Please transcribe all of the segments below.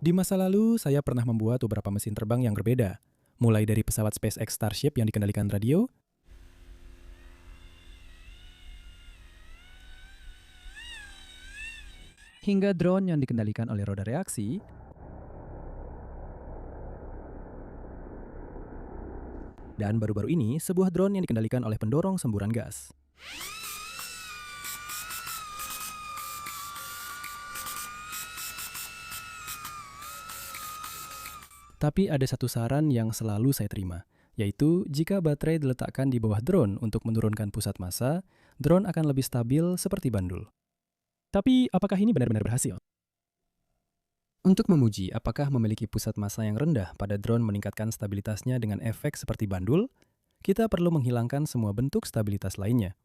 Di masa lalu, saya pernah membuat beberapa mesin terbang yang berbeda, mulai dari pesawat SpaceX Starship yang dikendalikan radio, hingga drone yang dikendalikan oleh roda reaksi, dan baru-baru ini sebuah drone yang dikendalikan oleh pendorong semburan gas. Tapi ada satu saran yang selalu saya terima, yaitu jika baterai diletakkan di bawah drone untuk menurunkan pusat massa, drone akan lebih stabil seperti bandul. Tapi apakah ini benar-benar berhasil? Untuk memuji apakah memiliki pusat massa yang rendah pada drone meningkatkan stabilitasnya dengan efek seperti bandul, kita perlu menghilangkan semua bentuk stabilitas lainnya.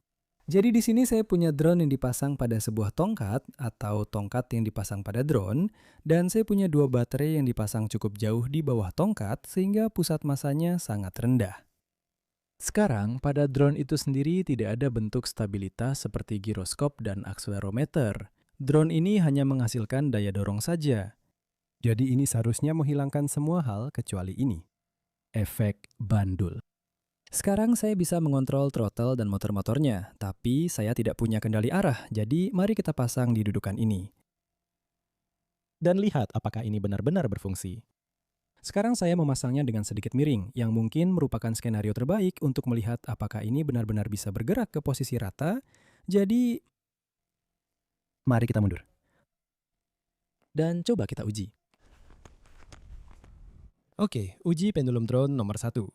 Jadi di sini saya punya drone yang dipasang pada sebuah tongkat atau tongkat yang dipasang pada drone, dan saya punya dua baterai yang dipasang cukup jauh di bawah tongkat sehingga pusat massanya sangat rendah. Sekarang, pada drone itu sendiri tidak ada bentuk stabilitas seperti giroskop dan akselerometer. Drone ini hanya menghasilkan daya dorong saja. Jadi ini seharusnya menghilangkan semua hal kecuali ini. Efek bandul. Sekarang saya bisa mengontrol throttle dan motor-motornya, tapi saya tidak punya kendali arah, jadi mari kita pasang di dudukan ini. Dan lihat apakah ini benar-benar berfungsi. Sekarang saya memasangnya dengan sedikit miring, yang mungkin merupakan skenario terbaik untuk melihat apakah ini benar-benar bisa bergerak ke posisi rata. Jadi, mari kita mundur. Dan coba kita uji. Oke, uji pendulum drone nomor 1.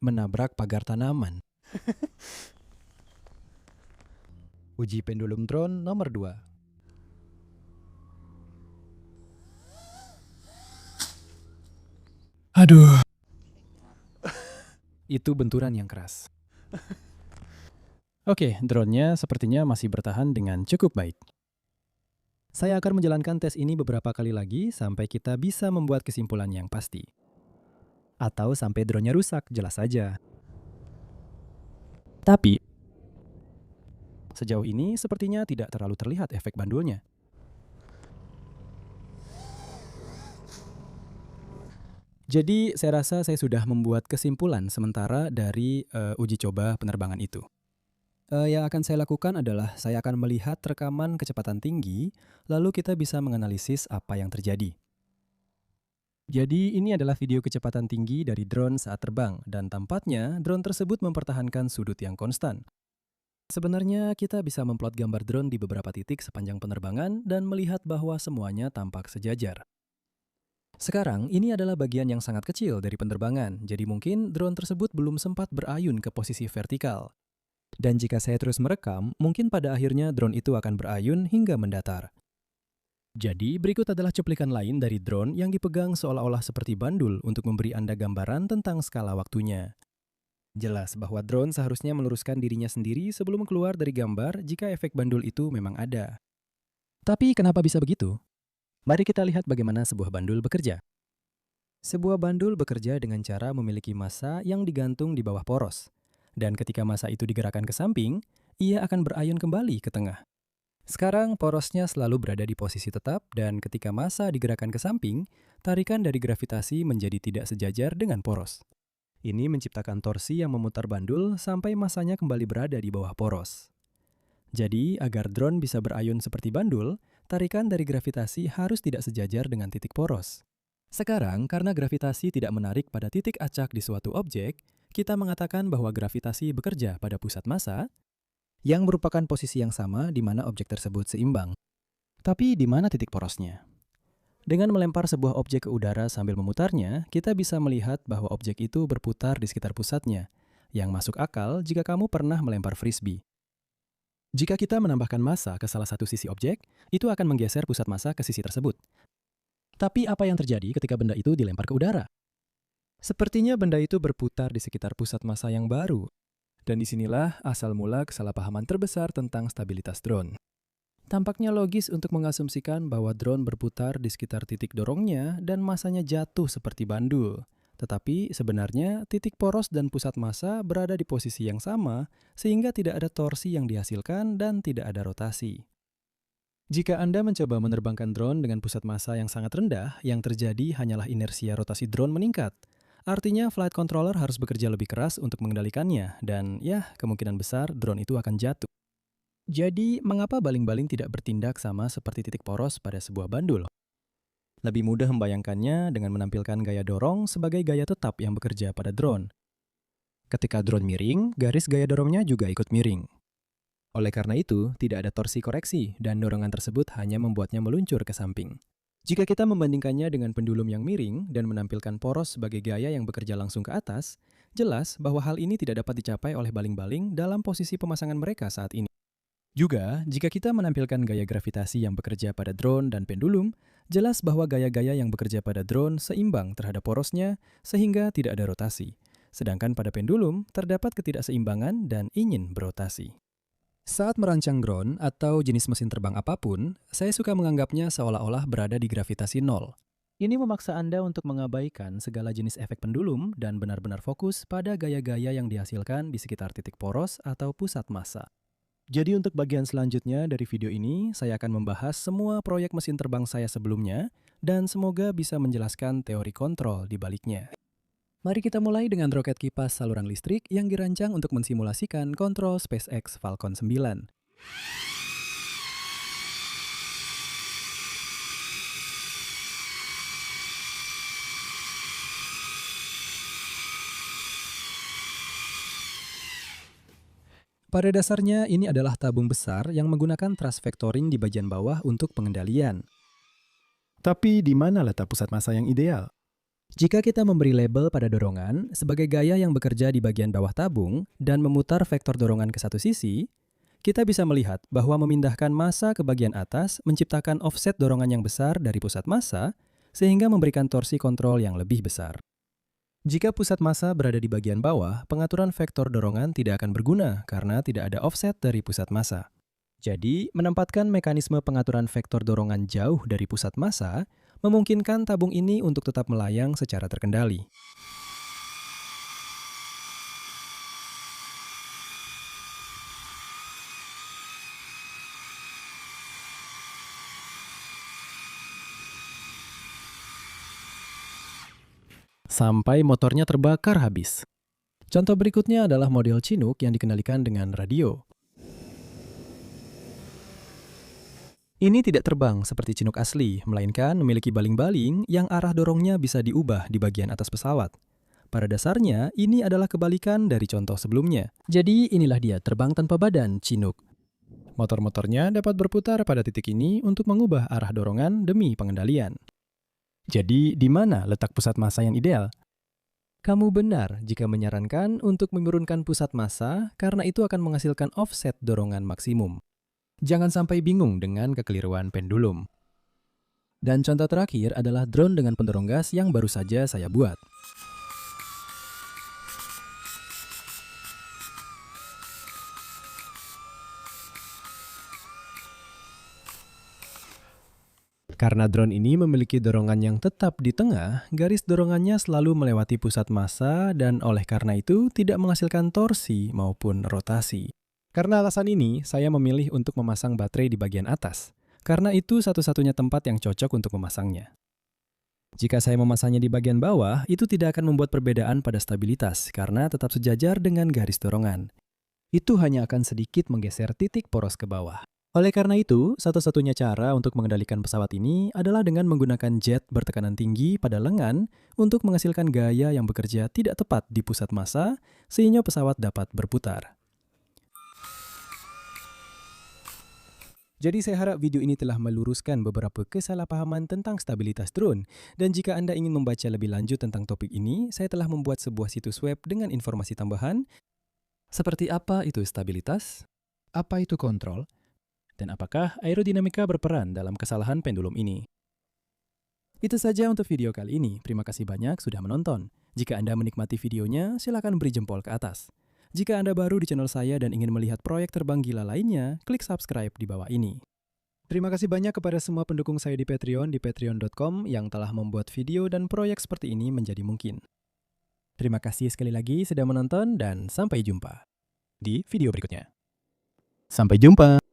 Menabrak pagar tanaman. Uji pendulum drone nomor 2. Aduh. Itu benturan yang keras. Oke, drone-nya sepertinya masih bertahan dengan cukup baik. Saya akan menjalankan tes ini beberapa kali lagi sampai kita bisa membuat kesimpulan yang pasti. Atau sampai drone-nya rusak, jelas saja. Tapi, sejauh ini sepertinya tidak terlalu terlihat efek bandulnya. Jadi, saya rasa saya sudah membuat kesimpulan sementara dari uji coba penerbangan itu. Yang akan saya lakukan adalah saya akan melihat rekaman kecepatan tinggi, lalu kita bisa menganalisis apa yang terjadi. Jadi ini adalah video kecepatan tinggi dari drone saat terbang, dan tampaknya drone tersebut mempertahankan sudut yang konstan. Sebenarnya kita bisa memplot gambar drone di beberapa titik sepanjang penerbangan dan melihat bahwa semuanya tampak sejajar. Sekarang ini adalah bagian yang sangat kecil dari penerbangan, jadi mungkin drone tersebut belum sempat berayun ke posisi vertikal. Dan jika saya terus merekam, mungkin pada akhirnya drone itu akan berayun hingga mendatar. Jadi, berikut adalah cuplikan lain dari drone yang dipegang seolah-olah seperti bandul untuk memberi Anda gambaran tentang skala waktunya. Jelas bahwa drone seharusnya meluruskan dirinya sendiri sebelum keluar dari gambar jika efek bandul itu memang ada. Tapi kenapa bisa begitu? Mari kita lihat bagaimana sebuah bandul bekerja. Sebuah bandul bekerja dengan cara memiliki massa yang digantung di bawah poros. Dan ketika massa itu digerakkan ke samping, ia akan berayun kembali ke tengah. Sekarang porosnya selalu berada di posisi tetap dan ketika massa digerakkan ke samping, tarikan dari gravitasi menjadi tidak sejajar dengan poros. Ini menciptakan torsi yang memutar bandul sampai massanya kembali berada di bawah poros. Jadi, agar drone bisa berayun seperti bandul, tarikan dari gravitasi harus tidak sejajar dengan titik poros. Sekarang, karena gravitasi tidak menarik pada titik acak di suatu objek, kita mengatakan bahwa gravitasi bekerja pada pusat massa, yang merupakan posisi yang sama di mana objek tersebut seimbang. Tapi di mana titik porosnya? Dengan melempar sebuah objek ke udara sambil memutarnya, kita bisa melihat bahwa objek itu berputar di sekitar pusatnya, yang masuk akal jika kamu pernah melempar frisbee. Jika kita menambahkan massa ke salah satu sisi objek, itu akan menggeser pusat massa ke sisi tersebut. Tapi apa yang terjadi ketika benda itu dilempar ke udara? Sepertinya benda itu berputar di sekitar pusat massa yang baru. Dan disinilah asal mula kesalahpahaman terbesar tentang stabilitas drone. Tampaknya logis untuk mengasumsikan bahwa drone berputar di sekitar titik dorongnya dan massanya jatuh seperti bandul. Tetapi sebenarnya titik poros dan pusat massa berada di posisi yang sama sehingga tidak ada torsi yang dihasilkan dan tidak ada rotasi. Jika Anda mencoba menerbangkan drone dengan pusat massa yang sangat rendah, yang terjadi hanyalah inersia rotasi drone meningkat. Artinya flight controller harus bekerja lebih keras untuk mengendalikannya dan ya, kemungkinan besar drone itu akan jatuh. Jadi, mengapa baling-baling tidak bertindak sama seperti titik poros pada sebuah bandul? Lebih mudah membayangkannya dengan menampilkan gaya dorong sebagai gaya tetap yang bekerja pada drone. Ketika drone miring, garis gaya dorongnya juga ikut miring. Oleh karena itu, tidak ada torsi koreksi dan dorongan tersebut hanya membuatnya meluncur ke samping. Jika kita membandingkannya dengan pendulum yang miring dan menampilkan poros sebagai gaya yang bekerja langsung ke atas, jelas bahwa hal ini tidak dapat dicapai oleh baling-baling dalam posisi pemasangan mereka saat ini. Juga, jika kita menampilkan gaya gravitasi yang bekerja pada drone dan pendulum, jelas bahwa gaya-gaya yang bekerja pada drone seimbang terhadap porosnya sehingga tidak ada rotasi. Sedangkan pada pendulum, terdapat ketidakseimbangan dan ingin berotasi. Saat merancang drone atau jenis mesin terbang apapun, saya suka menganggapnya seolah-olah berada di gravitasi nol. Ini memaksa Anda untuk mengabaikan segala jenis efek pendulum dan benar-benar fokus pada gaya-gaya yang dihasilkan di sekitar titik poros atau pusat massa. Jadi untuk bagian selanjutnya dari video ini, saya akan membahas semua proyek mesin terbang saya sebelumnya dan semoga bisa menjelaskan teori kontrol di baliknya. Mari kita mulai dengan roket kipas saluran listrik yang dirancang untuk mensimulasikan kontrol SpaceX Falcon 9. Pada dasarnya, ini adalah tabung besar yang menggunakan thrust vectoring di bagian bawah untuk pengendalian. Tapi di mana letak pusat massa yang ideal? Jika kita memberi label pada dorongan sebagai gaya yang bekerja di bagian bawah tabung dan memutar vektor dorongan ke satu sisi, kita bisa melihat bahwa memindahkan massa ke bagian atas menciptakan offset dorongan yang besar dari pusat massa sehingga memberikan torsi kontrol yang lebih besar. Jika pusat massa berada di bagian bawah, pengaturan vektor dorongan tidak akan berguna karena tidak ada offset dari pusat massa. Jadi, menempatkan mekanisme pengaturan vektor dorongan jauh dari pusat massa memungkinkan tabung ini untuk tetap melayang secara terkendali. Sampai motornya terbakar habis. Contoh berikutnya adalah model Chinook yang dikendalikan dengan radio. Ini tidak terbang seperti Chinook asli, melainkan memiliki baling-baling yang arah dorongnya bisa diubah di bagian atas pesawat. Pada dasarnya, ini adalah kebalikan dari contoh sebelumnya. Jadi inilah dia terbang tanpa badan Chinook. Motor-motornya dapat berputar pada titik ini untuk mengubah arah dorongan demi pengendalian. Jadi, di mana letak pusat massa yang ideal? Kamu benar jika menyarankan untuk menurunkan pusat massa karena itu akan menghasilkan offset dorongan maksimum. Jangan sampai bingung dengan kekeliruan pendulum. Dan contoh terakhir adalah drone dengan pendorong gas yang baru saja saya buat. Karena drone ini memiliki dorongan yang tetap di tengah, garis dorongannya selalu melewati pusat massa dan oleh karena itu tidak menghasilkan torsi maupun rotasi. Karena alasan ini, saya memilih untuk memasang baterai di bagian atas, karena itu satu-satunya tempat yang cocok untuk memasangnya. Jika saya memasangnya di bagian bawah, itu tidak akan membuat perbedaan pada stabilitas, karena tetap sejajar dengan garis dorongan. Itu hanya akan sedikit menggeser titik poros ke bawah. Oleh karena itu, satu-satunya cara untuk mengendalikan pesawat ini adalah dengan menggunakan jet bertekanan tinggi pada lengan untuk menghasilkan gaya yang bekerja tidak tepat di pusat massa, sehingga pesawat dapat berputar. Jadi saya harap video ini telah meluruskan beberapa kesalahpahaman tentang stabilitas drone. Dan jika Anda ingin membaca lebih lanjut tentang topik ini, saya telah membuat sebuah situs web dengan informasi tambahan seperti apa itu stabilitas, apa itu kontrol, dan apakah aerodinamika berperan dalam kesalahan pendulum ini. Itu saja untuk video kali ini. Terima kasih banyak sudah menonton. Jika Anda menikmati videonya, silakan beri jempol ke atas. Jika Anda baru di channel saya dan ingin melihat proyek terbang gila lainnya, klik subscribe di bawah ini. Terima kasih banyak kepada semua pendukung saya di Patreon di patreon.com yang telah membuat video dan proyek seperti ini menjadi mungkin. Terima kasih sekali lagi sudah menonton dan sampai jumpa di video berikutnya. Sampai jumpa.